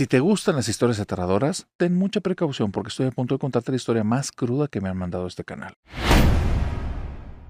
Si te gustan las historias aterradoras, ten mucha precaución porque estoy a punto de contarte la historia más cruda que me han mandado a este canal.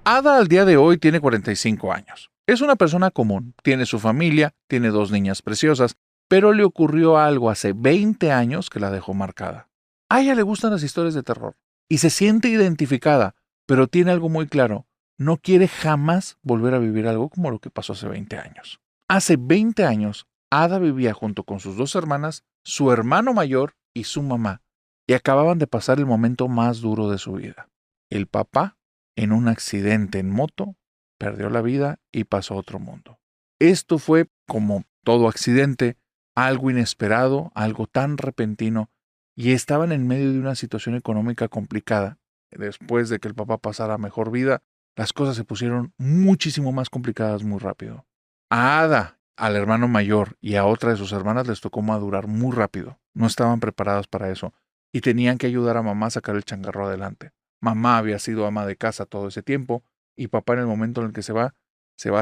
Ada al día de hoy tiene 45 años. Es una persona común, tiene su familia, tiene 2 niñas preciosas, pero le ocurrió algo hace 20 años que la dejó marcada. A ella le gustan las historias de terror y se siente identificada, pero tiene algo muy claro: no quiere jamás volver a vivir algo como lo que pasó hace 20 años. Hace 20 años, Ada vivía junto con sus 2 hermanas, su hermano mayor y su mamá, y acababan de pasar el momento más duro de su vida. El papá, en un accidente en moto, perdió la vida y pasó a otro mundo. Esto fue, como todo accidente, algo inesperado, algo tan repentino, y estaban en medio de una situación económica complicada. Después de que el papá pasara a mejor vida, las cosas se pusieron muchísimo más complicadas muy rápido. A Ada, al hermano mayor y a otra de sus hermanas les tocó madurar muy rápido. No estaban preparadas para eso y tenían que ayudar a mamá a sacar el changarro adelante. Mamá había sido ama de casa todo ese tiempo y papá, en el momento en el que se va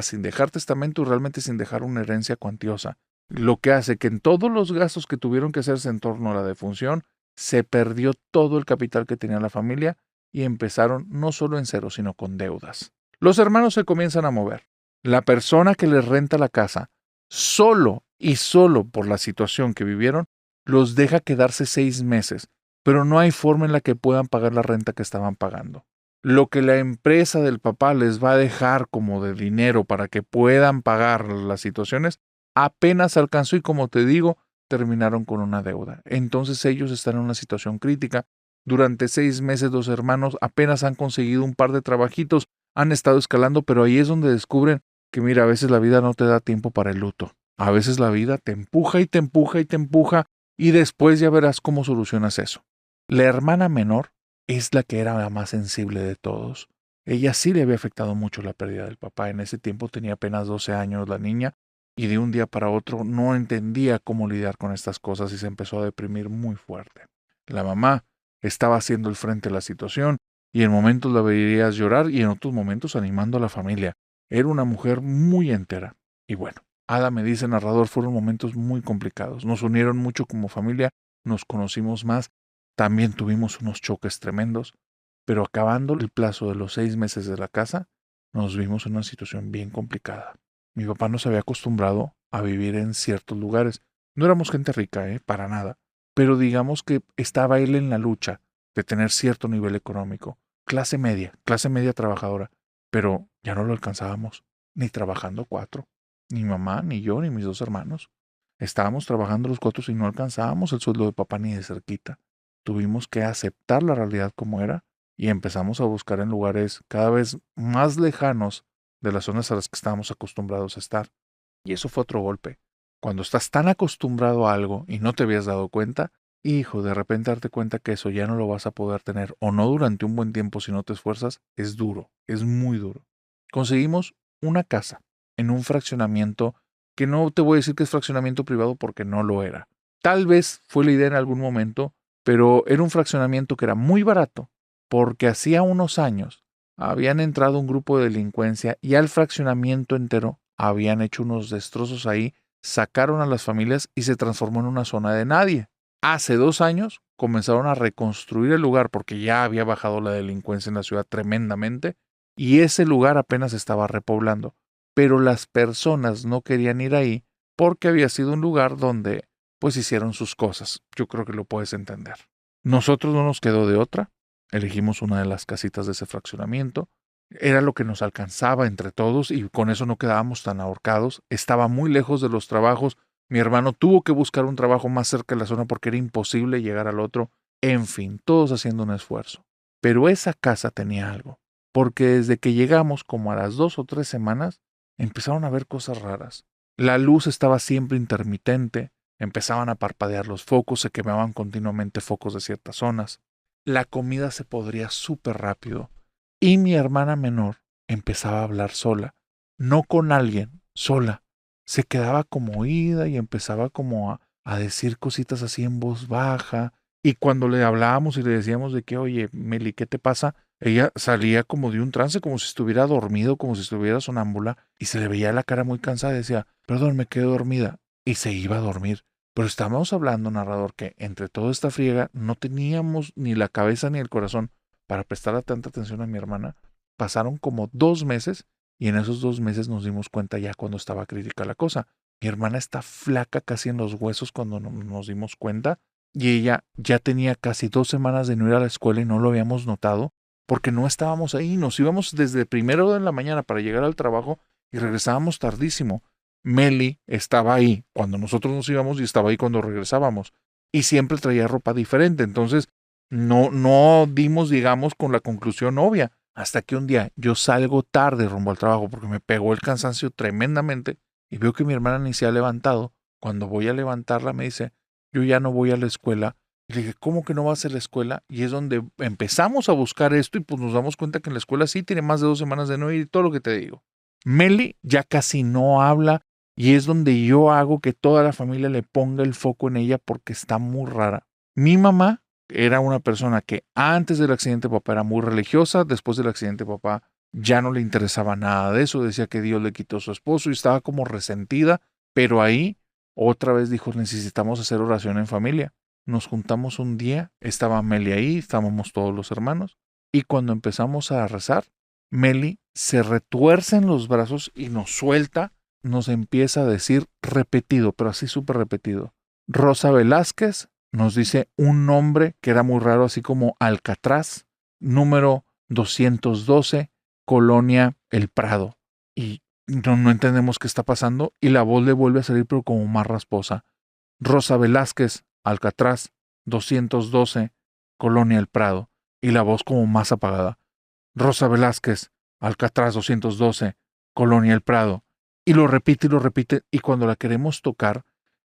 sin dejar testamento y realmente sin dejar una herencia cuantiosa, lo que hace que en todos los gastos que tuvieron que hacerse en torno a la defunción, se perdió todo el capital que tenía la familia y empezaron no solo en cero, sino con deudas. Los hermanos se comienzan a mover. La persona que les renta la casa, solo y solo por la situación que vivieron, los deja quedarse 6 meses, pero no hay forma en la que puedan pagar la renta que estaban pagando. Lo que la empresa del papá les va a dejar como de dinero para que puedan pagar las situaciones, apenas alcanzó y, como te digo, terminaron con una deuda. Entonces ellos están en una situación crítica. Durante 6 meses los hermanos apenas han conseguido un par de trabajitos, han estado escalando, pero ahí es donde descubren que, mira, a veces la vida no te da tiempo para el luto. A veces la vida te empuja y te empuja y te empuja y después ya verás cómo solucionas eso. La hermana menor es la que era la más sensible de todos. Ella sí le había afectado mucho la pérdida del papá. En ese tiempo tenía apenas 12 años la niña y de un día para otro no entendía cómo lidiar con estas cosas y se empezó a deprimir muy fuerte. La mamá estaba haciendo el frente a la situación y en momentos la veías llorar y en otros momentos animando a la familia. Era una mujer muy entera. Y bueno, Ada me dice, narrador, fueron momentos muy complicados. Nos unieron mucho como familia, nos conocimos más, también tuvimos unos choques tremendos, pero acabando el plazo de los 6 meses de la casa, nos vimos en una situación bien complicada. Mi papá no se había acostumbrado a vivir en ciertos lugares. No éramos gente rica, para nada. Pero digamos que estaba él en la lucha de tener cierto nivel económico. Clase media trabajadora. Pero ya no lo alcanzábamos, ni trabajando 4. Ni mamá, ni yo, ni mis 2 hermanos. Estábamos trabajando los 4 y no alcanzábamos el sueldo de papá ni de cerquita. Tuvimos que aceptar la realidad como era y empezamos a buscar en lugares cada vez más lejanos de las zonas a las que estábamos acostumbrados a estar. Y eso fue otro golpe. Cuando estás tan acostumbrado a algo y no te habías dado cuenta, hijo, de repente darte cuenta que eso ya no lo vas a poder tener, o no durante un buen tiempo si no te esfuerzas, es duro, es muy duro. Conseguimos una casa en un fraccionamiento que no te voy a decir que es fraccionamiento privado porque no lo era. Tal vez fue la idea en algún momento, pero era un fraccionamiento que era muy barato porque hacía unos años habían entrado un grupo de delincuencia y al fraccionamiento entero habían hecho unos destrozos ahí, sacaron a las familias y se transformó en una zona de nadie. Hace 2 años comenzaron a reconstruir el lugar porque ya había bajado la delincuencia en la ciudad tremendamente y ese lugar apenas estaba repoblando. Pero las personas no querían ir ahí porque había sido un lugar donde pues hicieron sus cosas. Yo creo que lo puedes entender. Nosotros no nos quedó de otra. Elegimos una de las casitas de ese fraccionamiento. Era lo que nos alcanzaba entre todos y con eso no quedábamos tan ahorcados. Estaba muy lejos de los trabajos. Mi hermano tuvo que buscar un trabajo más cerca de la zona porque era imposible llegar al otro. En fin, todos haciendo un esfuerzo. Pero esa casa tenía algo, porque desde que llegamos, como a las 2 o 3 semanas, empezaron a ver cosas raras. La luz estaba siempre intermitente, empezaban a parpadear los focos, se quemaban continuamente focos de ciertas zonas. La comida se podría súper rápido y mi hermana menor empezaba a hablar sola, no con alguien, sola. Se quedaba como oída y empezaba como a decir cositas así en voz baja. Y cuando le hablábamos y le decíamos de que, oye, Meli, ¿qué te pasa? Ella salía como de un trance, como si estuviera dormido, como si estuviera sonámbula, y se le veía la cara muy cansada y decía, perdón, me quedé dormida, y se iba a dormir. Pero estábamos hablando, narrador, que entre toda esta friega no teníamos ni la cabeza ni el corazón para prestarle tanta atención a mi hermana. Pasaron como 2 meses y en esos 2 meses nos dimos cuenta ya cuando estaba crítica la cosa. Mi hermana está flaca casi en los huesos cuando nos dimos cuenta y ella ya tenía casi 2 semanas de no ir a la escuela y no lo habíamos notado porque no estábamos ahí. Nos íbamos desde primero de la mañana para llegar al trabajo y regresábamos tardísimo. Meli estaba ahí cuando nosotros nos íbamos y estaba ahí cuando regresábamos. Y siempre traía ropa diferente. Entonces, no dimos, digamos, con la conclusión obvia. Hasta que un día yo salgo tarde rumbo al trabajo porque me pegó el cansancio tremendamente y veo que mi hermana ni se ha levantado. Cuando voy a levantarla me dice, yo ya no voy a la escuela. Y le dije, ¿cómo que no vas a la escuela? Y es donde empezamos a buscar esto y pues nos damos cuenta que en la escuela sí tiene más de 2 semanas de no ir y todo lo que te digo. Meli ya casi no habla y es donde yo hago que toda la familia le ponga el foco en ella porque está muy rara. Mi mamá era una persona que antes del accidente de papá era muy religiosa, después del accidente de papá ya no le interesaba nada de eso, decía que Dios le quitó a su esposo y estaba como resentida, pero ahí otra vez dijo, necesitamos hacer oración en familia. Nos juntamos un día, estaba Meli ahí, estábamos todos los hermanos, y cuando empezamos a rezar, Meli se retuerce en los brazos y nos suelta, nos empieza a decir repetido, pero así súper repetido. Rosa Velázquez nos dice un nombre que era muy raro, así como Alcatraz, número 212, Colonia El Prado. Y no entendemos qué está pasando y la voz le vuelve a salir pero como más rasposa. Rosa Velázquez, Alcatraz, 212, Colonia El Prado. Y la voz como más apagada. Rosa Velázquez, Alcatraz 212, Colonia El Prado. Y lo repite y cuando la queremos tocar,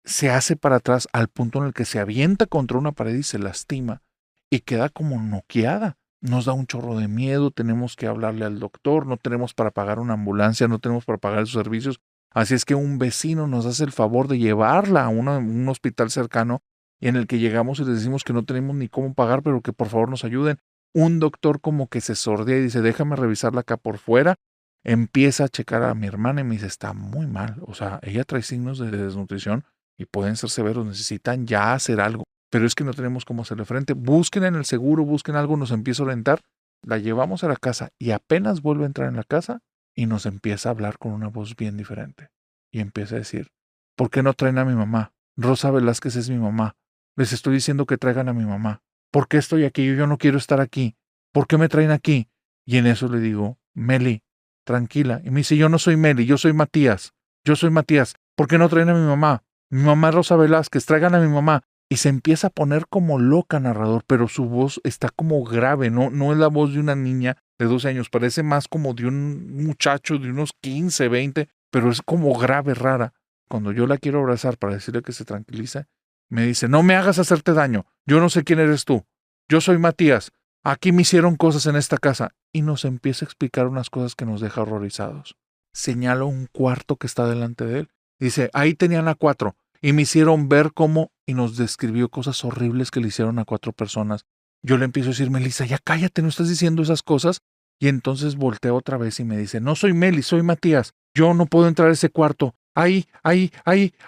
se hace para atrás al punto en el que se avienta contra una pared y se lastima y queda como noqueada. Nos da un chorro de miedo, tenemos que hablarle al doctor, no tenemos para pagar una ambulancia, no tenemos para pagar sus servicios. Así es que un vecino nos hace el favor de llevarla a un hospital cercano y en el que llegamos y les decimos que no tenemos ni cómo pagar, pero que por favor nos ayuden. Un doctor como que se sordea y dice, déjame revisarla acá por fuera. Empieza a checar a mi hermana y me dice, está muy mal. O sea, ella trae signos de desnutrición y pueden ser severos, necesitan ya hacer algo. Pero es que no tenemos cómo hacerle frente. Busquen en el seguro, busquen algo, nos empieza a orientar. La llevamos a la casa y apenas vuelve a entrar en la casa y nos empieza a hablar con una voz bien diferente. Y empieza a decir, ¿por qué no traen a mi mamá? Rosa Velázquez es mi mamá. Les estoy diciendo que traigan a mi mamá. ¿Por qué estoy aquí? Yo no quiero estar aquí. ¿Por qué me traen aquí? Y en eso le digo, Meli, tranquila. Y me dice, yo no soy Meli, yo soy Matías. Yo soy Matías. ¿Por qué no traen a mi mamá? Mi mamá es Rosa Velázquez, traigan a mi mamá. Y se empieza a poner como loca, narrador, pero su voz está como grave, no es la voz de una niña de 12 años, parece más como de un muchacho de unos 15, 20, pero es como grave, rara. Cuando yo la quiero abrazar para decirle que se tranquilice, me dice, no me hagas hacerte daño, yo no sé quién eres tú, yo soy Matías, aquí me hicieron cosas en esta casa. Y nos empieza a explicar unas cosas que nos deja horrorizados. Señala un cuarto que está delante de él. Dice, ahí tenían a 4 y me hicieron ver cómo y nos describió cosas horribles que le hicieron a 4 personas. Yo le empiezo a decir, Melissa, ya cállate, no estás diciendo esas cosas. Y entonces voltea otra vez y me dice, no soy Meli, soy Matías, yo no puedo entrar a ese cuarto. Ahí.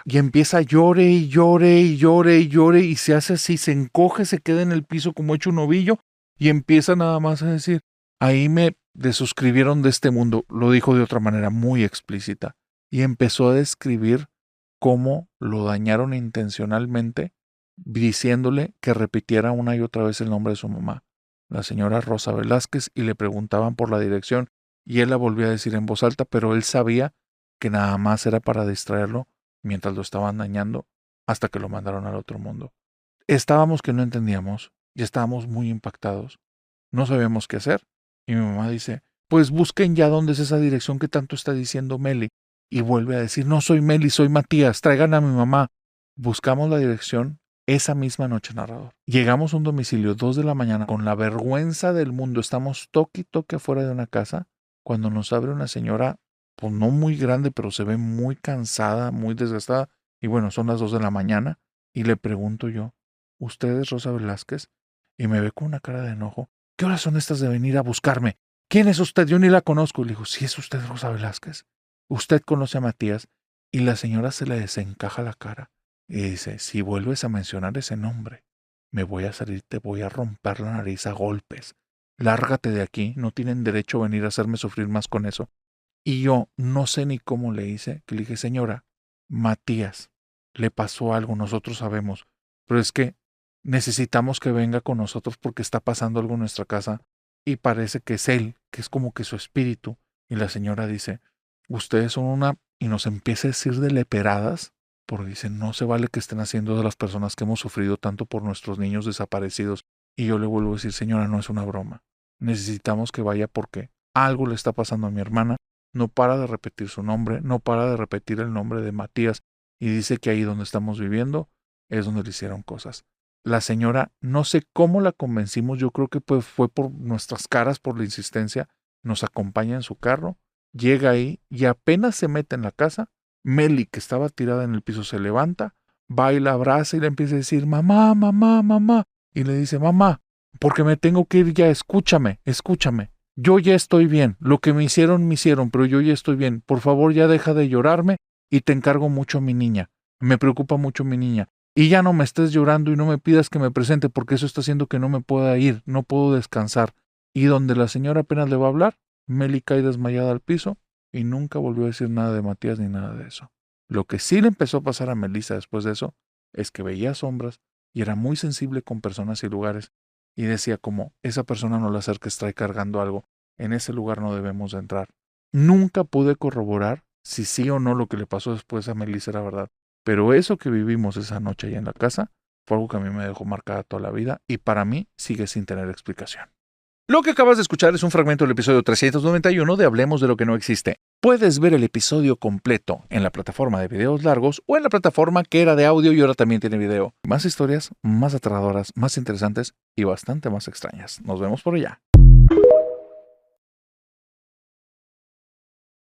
Y empieza a llore y llore y llore y llore y se hace así, se encoge, se queda en el piso como hecho un ovillo y empieza nada más a decir, ahí me desuscribieron de este mundo, lo dijo de otra manera muy explícita, y empezó a describir cómo lo dañaron intencionalmente, diciéndole que repitiera una y otra vez el nombre de su mamá, la señora Rosa Velázquez, y le preguntaban por la dirección, y él la volvía a decir en voz alta, pero él sabía que nada más era para distraerlo mientras lo estaban dañando hasta que lo mandaron al otro mundo. Estábamos que no entendíamos y estábamos muy impactados. No sabíamos qué hacer. Y mi mamá dice, pues busquen ya dónde es esa dirección que tanto está diciendo Meli. Y vuelve a decir, no soy Meli, soy Matías, traigan a mi mamá. Buscamos la dirección esa misma noche, narrador. Llegamos a un domicilio 2 de la mañana con la vergüenza del mundo. Estamos toque y toque afuera de una casa cuando nos abre una señora, pues no muy grande, pero se ve muy cansada, muy desgastada. Y bueno, son las 2 de la mañana y le pregunto yo, ¿usted es Rosa Velázquez? Y me ve con una cara de enojo. ¿Qué horas son estas de venir a buscarme? ¿Quién es usted? Yo ni la conozco. Le digo, sí es usted Rosa Velázquez. Usted conoce a Matías. Y la señora se le desencaja la cara Y dice, si vuelves a mencionar ese nombre, me voy a salir, te voy a romper la nariz a golpes. Lárgate de aquí, no tienen derecho a venir a hacerme sufrir más con eso. Y yo no sé ni cómo le hice, que le dije, señora, Matías, le pasó algo, nosotros sabemos, pero es que necesitamos que venga con nosotros porque está pasando algo en nuestra casa y parece que es él, que es como que su espíritu. Y la señora dice, ustedes son una... y nos empieza a decir de leperadas, porque dice, no se vale que estén haciendo de las personas que hemos sufrido tanto por nuestros niños desaparecidos. Y yo le vuelvo a decir, señora, no es una broma. Necesitamos que vaya porque algo le está pasando a mi hermana. No para de repetir su nombre, no para de repetir el nombre de Matías. Y dice que ahí donde estamos viviendo es donde le hicieron cosas. La señora, no sé cómo la convencimos, yo creo que pues fue por nuestras caras, por la insistencia, nos acompaña en su carro, llega ahí y apenas se mete en la casa, Meli, que estaba tirada en el piso, se levanta, va y la abraza y le empieza a decir, mamá, mamá, mamá. Y le dice, mamá, porque me tengo que ir ya, escúchame, escúchame. Yo ya estoy bien, lo que me hicieron, pero yo ya estoy bien. Por favor, ya deja de llorarme y te encargo mucho a mi niña. Me preocupa mucho mi niña. Y ya no me estés llorando y no me pidas que me presente porque eso está haciendo que no me pueda ir, no puedo descansar. Y donde la señora apenas le va a hablar, Meli cae desmayada al piso y nunca volvió a decir nada de Matías ni nada de eso. Lo que sí le empezó a pasar a Melissa después de eso es que veía sombras y era muy sensible con personas y lugares y decía como, esa persona no la acerques, trae cargando algo, en ese lugar no debemos de entrar. Nunca pude corroborar si sí o no lo que le pasó después a Melissa era verdad. Pero eso que vivimos esa noche allá en la casa fue algo que a mí me dejó marcada toda la vida y para mí sigue sin tener explicación. Lo que acabas de escuchar es un fragmento del episodio 391 de Hablemos de lo que no existe. Puedes ver el episodio completo en la plataforma de videos largos o en la plataforma que era de audio y ahora también tiene video. Más historias, más aterradoras, más interesantes y bastante más extrañas. Nos vemos por allá.